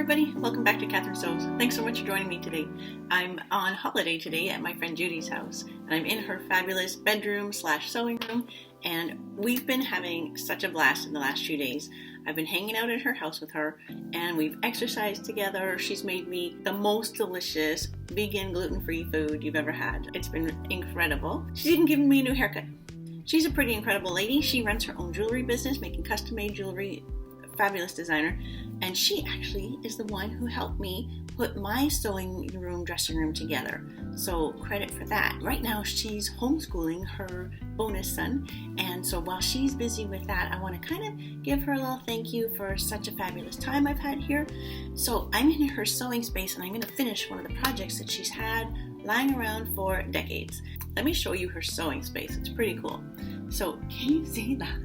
everybody, welcome back to Catherine Sews. Thanks so much for joining me today. I'm on holiday today at my friend Judy's house, and I'm in her fabulous bedroom / sewing room, and we've been having such a blast in the last few days. I've been hanging out at her house with her, and we've exercised together. She's made me the most delicious vegan gluten-free food you've ever had. It's been incredible. She's even given me a new haircut. She's a pretty incredible lady. She runs her own jewelry business, making custom-made jewelry, fabulous designer, and she actually is the one who helped me put my sewing room, dressing room together. So credit for that. Right now she's homeschooling her bonus son, and so while she's busy with that, I want to kind of give her a little thank you for such a fabulous time I've had here. So I'm in her sewing space, and I'm going to finish one of the projects that she's had lying around for decades. Let me show you her sewing space. It's pretty cool. So can you see that?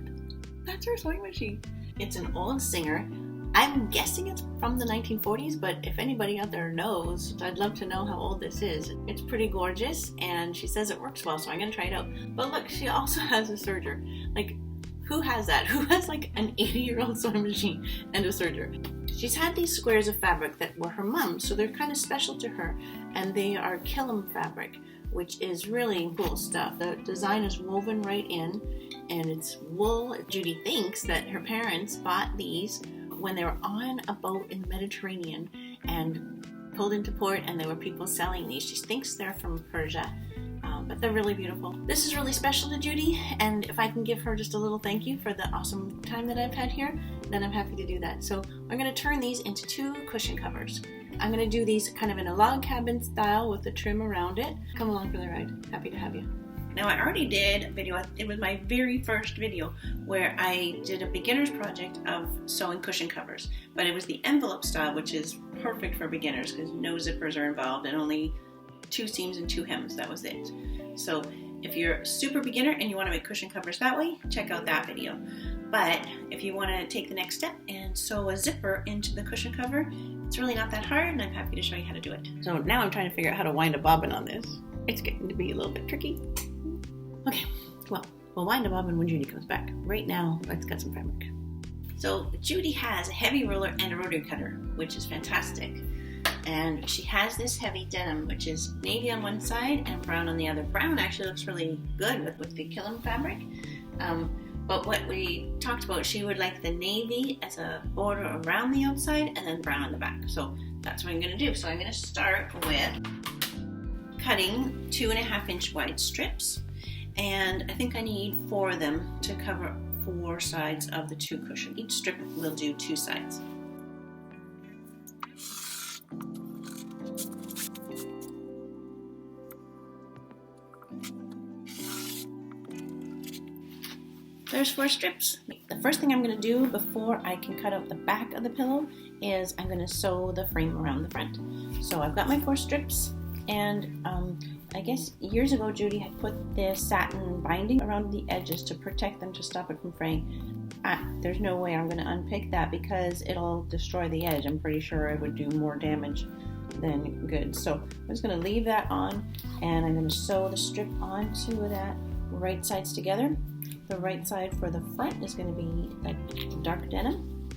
That's her sewing machine. It's an old Singer. I'm guessing it's from the 1940s, but if anybody out there knows, I'd love to know how old this is. It's pretty gorgeous, and she says it works well, so I'm gonna try it out. But look, she also has a serger. Like, who has that? Who has like an 80-year-old sewing machine and a serger? She's had these squares of fabric that were her mom's, so they're kind of special to her, and they are Killam fabric, which is really cool stuff. The design is woven right in, and it's wool. Judy thinks that her parents bought these when they were on a boat in the Mediterranean and pulled into port, and there were people selling these. She thinks they're from Persia, but they're really beautiful. This is really special to Judy, and if I can give her just a little thank you for the awesome time that I've had here, then I'm happy to do that. So I'm going to turn these into 2 cushion covers. I'm going to do these kind of in a log cabin style with the trim around it. Come along for the ride. Happy to have you. Now, I already did a video, it was my very first video, where I did a beginner's project of sewing cushion covers, but it was the envelope style, which is perfect for beginners because no zippers are involved and only 2 seams and 2 hems. That was it. So if you're a super beginner and you want to make cushion covers that way, check out that video. But if you want to take the next step and sew a zipper into the cushion cover, it's really not that hard, and I'm happy to show you how to do it. So now I'm trying to figure out how to wind a bobbin on this. It's getting to be a little bit tricky. Okay, well, we'll wind a bobbin when Judy comes back. Right now, let's cut some fabric. So Judy has a heavy ruler and a rotary cutter, which is fantastic. And she has this heavy denim, which is navy on one side and brown on the other. Brown actually looks really good with the Killam fabric. But what we talked about, she would like the navy as a border around the outside and then brown on the back. So that's what I'm going to do. So I'm going to start with cutting 2.5 inch wide strips. And I think I need 4 of them to cover 4 sides of the 2 cushion. Each strip will do 2 sides. There's 4 strips. The first thing I'm going to do before I can cut out the back of the pillow is I'm going to sew the frame around the front. So I've got my 4 strips, and I guess years ago Judy had put this satin binding around the edges to protect them, to stop it from fraying. There's no way I'm going to unpick that because it'll destroy the edge. I'm pretty sure it would do more damage than good. So I'm just going to leave that on, and I'm going to sew the strip onto that right sides together. The right side for the front is going to be a dark denim,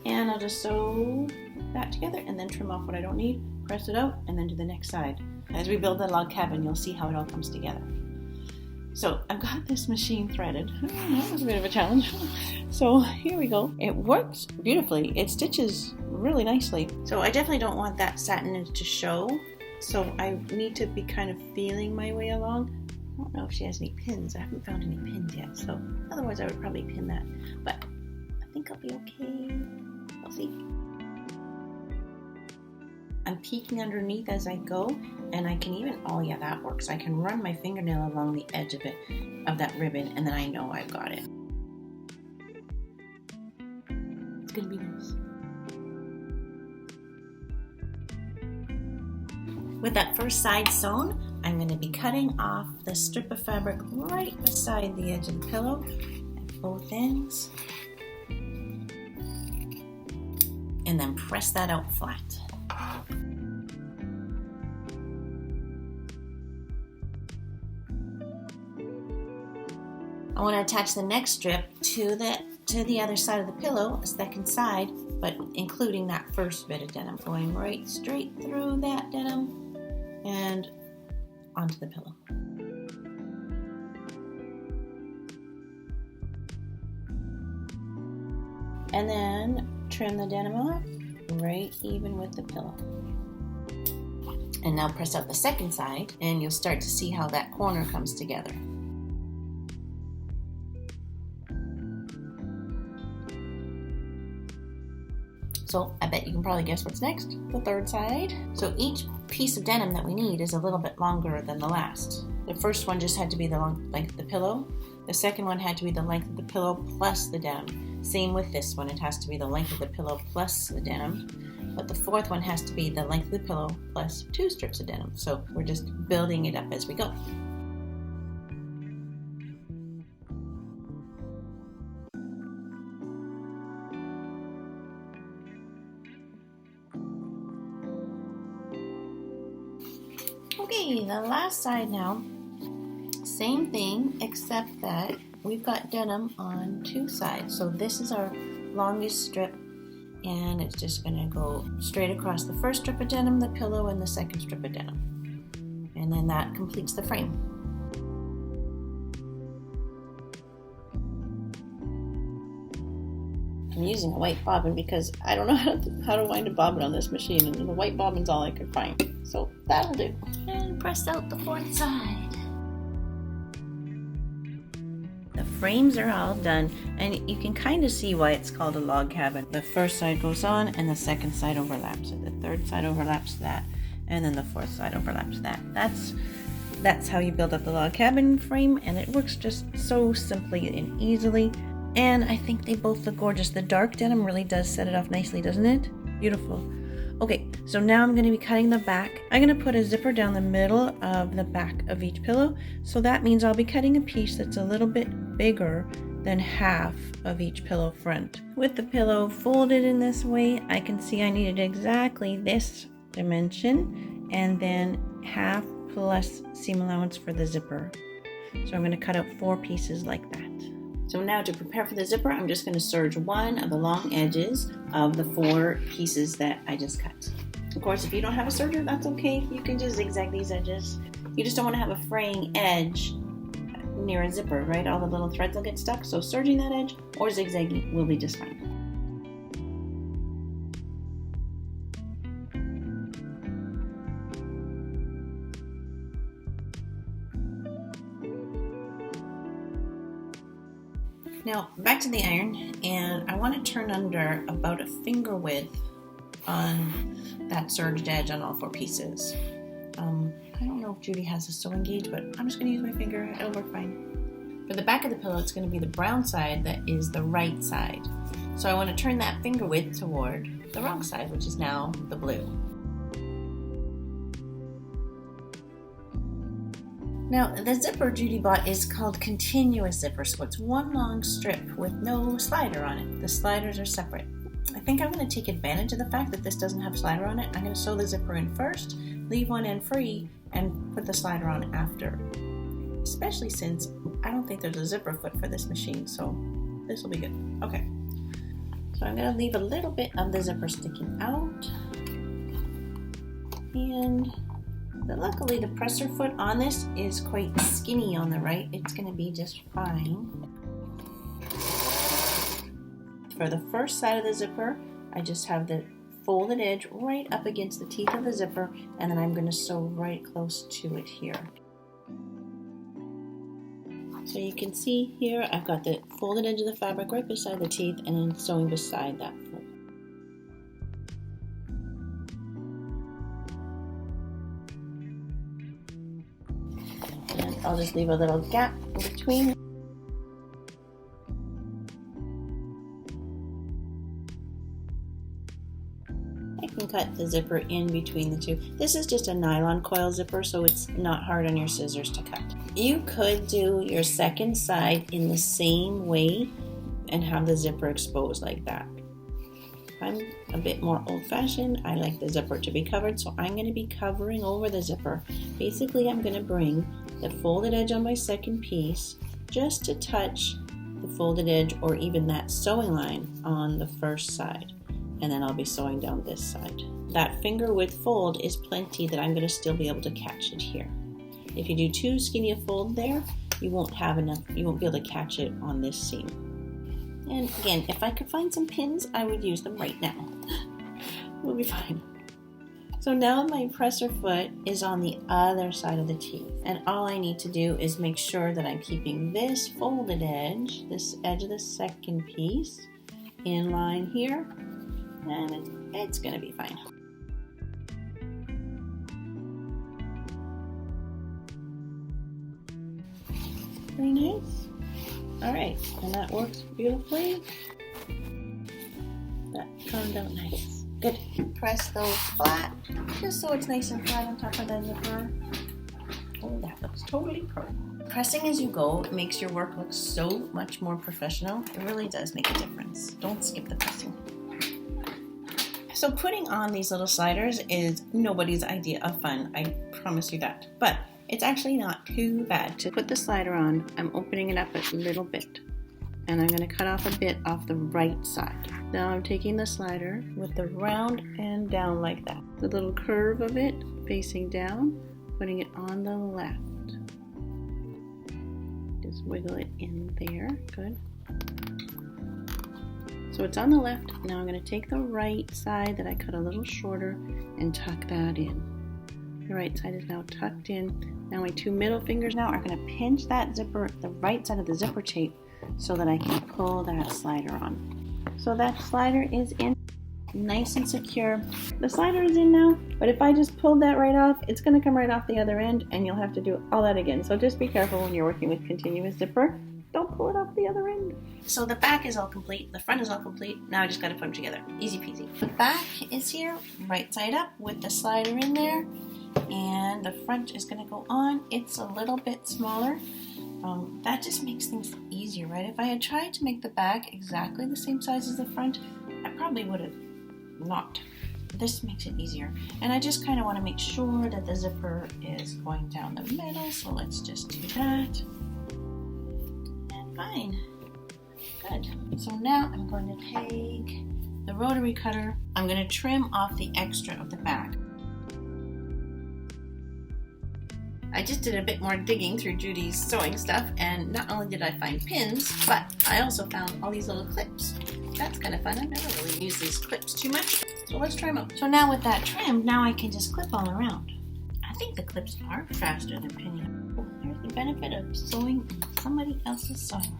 and I'll just sew that together and then trim off what I don't need, press it out, and then do the next side. As we build the log cabin, you'll see how it all comes together. So I've got this machine threaded. That was a bit of a challenge. So here we go. It works beautifully. It stitches really nicely. So I definitely don't want that satin to show, so I need to be kind of feeling my way along. I don't know if she has any pins. I haven't found any pins yet, so otherwise I would probably pin that. But I think I'll be okay. I'll see. I'm peeking underneath as I go, and I can even, oh yeah, that works. I can run my fingernail along the edge of it, of that ribbon, and then I know I've got it. It's gonna be nice. With that first side sewn, I'm going to be cutting off the strip of fabric right beside the edge of the pillow at both ends, and then press that out flat. I want to attach the next strip to the other side of the pillow, the second side, but including that first bit of denim, going right straight through that denim and onto the pillow. And then trim the denim off right even with the pillow. And now press out the second side and you'll start to see how that corner comes together. So I bet you can probably guess what's next, the third side. So each piece of denim that we need is a little bit longer than the last. The first one just had to be the length of the pillow. The second one had to be the length of the pillow plus the denim. Same with this one, it has to be the length of the pillow plus the denim. But the fourth one has to be the length of the pillow plus 2 strips of denim. So we're just building it up as we go. Okay, the last side now, same thing except that we've got denim on 2 sides. So this is our longest strip and it's just going to go straight across the first strip of denim, the pillow, and the second strip of denim. And then that completes the frame. I'm using a white bobbin because I don't know how to wind a bobbin on this machine, and the white bobbin's all I could find. So that'll do. And press out the 4th side. The frames are all done, and you can kind of see why it's called a log cabin. The first side goes on, and the second side overlaps it. The third side overlaps that, and then the 4th side overlaps that. That's how you build up the log cabin frame, and it works just so simply and easily. And I think they both look gorgeous. The dark denim really does set it off nicely, doesn't it? Beautiful. Okay, so now I'm going to be cutting the back. I'm going to put a zipper down the middle of the back of each pillow. So that means I'll be cutting a piece that's a little bit bigger than half of each pillow front. With the pillow folded in this way, I can see I needed exactly this dimension and then half plus seam allowance for the zipper. So I'm going to cut out 4 pieces like that. So now to prepare for the zipper, I'm just going to serge one of the long edges of the 4 pieces that I just cut. Of course, if you don't have a serger, that's okay. You can just zigzag these edges. You just don't want to have a fraying edge near a zipper, right? All the little threads will get stuck, so serging that edge or zigzagging will be just fine. Now back to the iron, and I want to turn under about a finger width on that serged edge on all 4 pieces. I don't know if Judy has a sewing gauge, but I'm just going to use my finger. It'll work fine. For the back of the pillow, it's going to be the brown side that is the right side. So I want to turn that finger width toward the wrong side, which is now the blue. Now, the zipper Judy bought is called continuous zipper, so it's one long strip with no slider on it. The sliders are separate. I think I'm going to take advantage of the fact that this doesn't have a slider on it. I'm going to sew the zipper in first, leave one end free, and put the slider on after. Especially since I don't think there's a zipper foot for this machine, so this will be good. Okay, so I'm going to leave a little bit of the zipper sticking out. And luckily the presser foot on this is quite skinny on the right. It's going to be just fine. For the first side of the zipper, I just have the folded edge right up against the teeth of the zipper, and then I'm going to sew right close to it here. So you can see here I've got the folded edge of the fabric right beside the teeth and then sewing beside that fold. And I'll just leave a little gap in between. I can cut the zipper in between the two. This is just a nylon coil zipper, so it's not hard on your scissors to cut. You could do your second side in the same way and have the zipper exposed like that. I'm a bit more old-fashioned. I like the zipper to be covered, so I'm going to be covering over the zipper. Basically, I'm going to bring the folded edge on my second piece just to touch the folded edge or even that sewing line on the first side. and then I'll be sewing down this side. That finger width fold is plenty that I'm going to still be able to catch it here. If you do too skinny a fold there, you won't have enough, you won't be able to catch it on this seam. And again, if I could find some pins, I would use them right now. We'll be fine. So now my presser foot is on the other side of the teeth, and all I need to do is make sure that I'm keeping this folded edge, this edge of the second piece, in line here, and it's gonna be fine. Very nice. All right, and that works beautifully. That turned out nice. Good. Press those flat, just so it's nice and flat on top of the zipper. Oh, that looks totally pro. Pressing as you go makes your work look so much more professional. It really does make a difference. Don't skip the pressing. So putting on these little sliders is nobody's idea of fun, I promise you that. But it's actually not too bad. To put the slider on, I'm opening it up a little bit, and I'm going to cut off a bit off the right side. Now I'm taking the slider with the round end down like that. The little curve of it facing down, putting it on the left. Just wiggle it in there, good. So it's on the left. Now I'm going to take the right side that I cut a little shorter and tuck that in. The right side is now tucked in. Now my two middle fingers now are going to pinch that zipper, the right side of the zipper tape, so that I can pull that slider on. So that slider is in, nice and secure. The slider is in now, but if I just pulled that right off, it's going to come right off the other end, and you'll have to do all that again. So just be careful when you're working with continuous zipper. Don't pull it off the other end. So the back is all complete, the front is all complete. Now I just got to put them together. Easy peasy. The back is here, right side up with the slider in there, and the front is going to go on. It's a little bit smaller. That just makes things easier, right? If I had tried to make the back exactly the same size as the front, I probably would have not. This makes it easier. And I just kind of want to make sure that the zipper is going down the middle, so let's just do that. And fine. Good. So now I'm going to take the rotary cutter. I'm going to trim off the extra of the back. I just did a bit more digging through Judy's sewing stuff, and not only did I find pins, but I also found all these little clips. That's kind of fun. I've never really used these clips too much, so let's try them out. So now with that trimmed, now I can just clip all around. I think the clips are faster than pinning. Oh, there's the benefit of sewing in somebody else's sewing.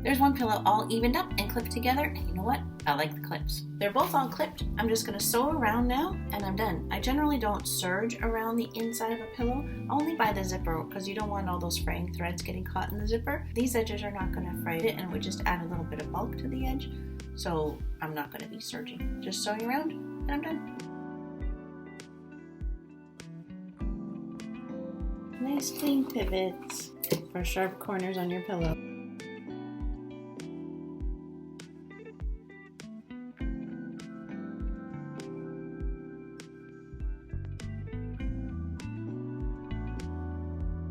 There's one pillow all evened up and clipped together, and you know what? I like the clips. They're both all clipped. I'm just going to sew around now, and I'm done. I generally don't serge around the inside of a pillow, only by the zipper, because you don't want all those fraying threads getting caught in the zipper. These edges are not going to fray it, and it would just add a little bit of bulk to the edge, so I'm not going to be serging. Just sewing around, and I'm done. Nice clean pivots for sharp corners on your pillow.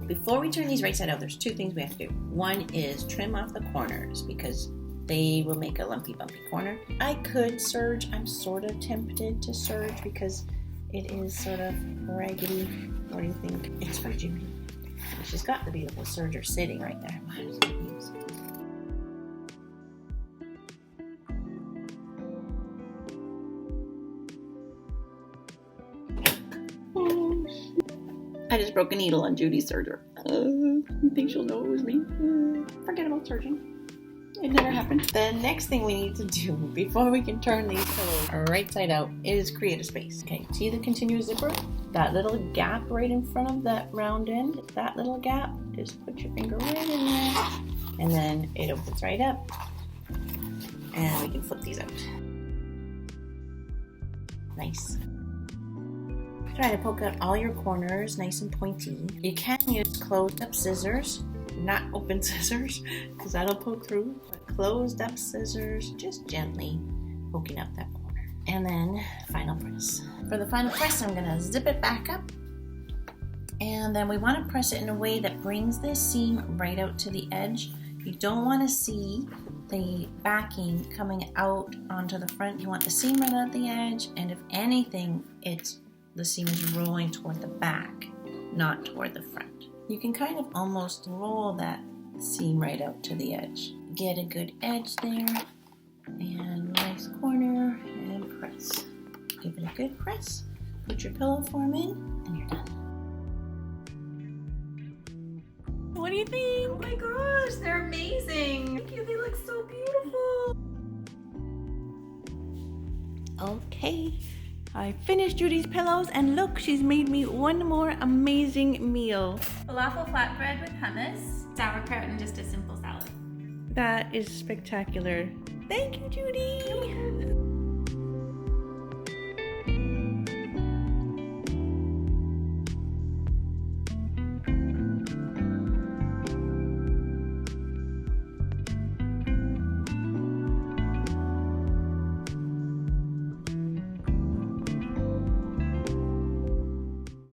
Before we turn these right side out, there's two things we have to do. One is trim off the corners because they will make a lumpy, bumpy corner. I could serge. I'm sort of tempted to serge because it is sort of raggedy. What do you think? It's for Judy. She's got the beautiful serger sitting right there. Might as well use it. I just broke a needle on Judy's serger. You think she'll know it was me? Forget about serging. It never happened. The next thing we need to do before we can turn these pillows right side out is create a space. Okay, see the continuous zipper? That little gap right in front of that round end, that little gap, just put your finger right in there, and then it opens right up, and we can flip these out. Nice. Try to poke out all your corners nice and pointy. You can use closed up scissors, not open scissors, because that'll poke through. But closed up scissors, just gently poking out that corner. And then final press. For the final press, I'm gonna zip it back up. And then we wanna press it in a way that brings this seam right out to the edge. You don't wanna see the backing coming out onto the front. You want the seam right at the edge, and if anything, the seam is rolling toward the back, not toward the front. You can kind of almost roll that seam right out to the edge. Get a good edge there, and nice corner, and press. Give it a good press. Put your pillow form in, and you're done. What do you think? Oh my gosh, they're amazing. Thank you, they look so beautiful. Okay, I finished Judy's pillows, and look, she's made me one more amazing meal. Falafel flatbread with hummus, sauerkraut, and just a simple salad. That is spectacular. Thank you, Judy.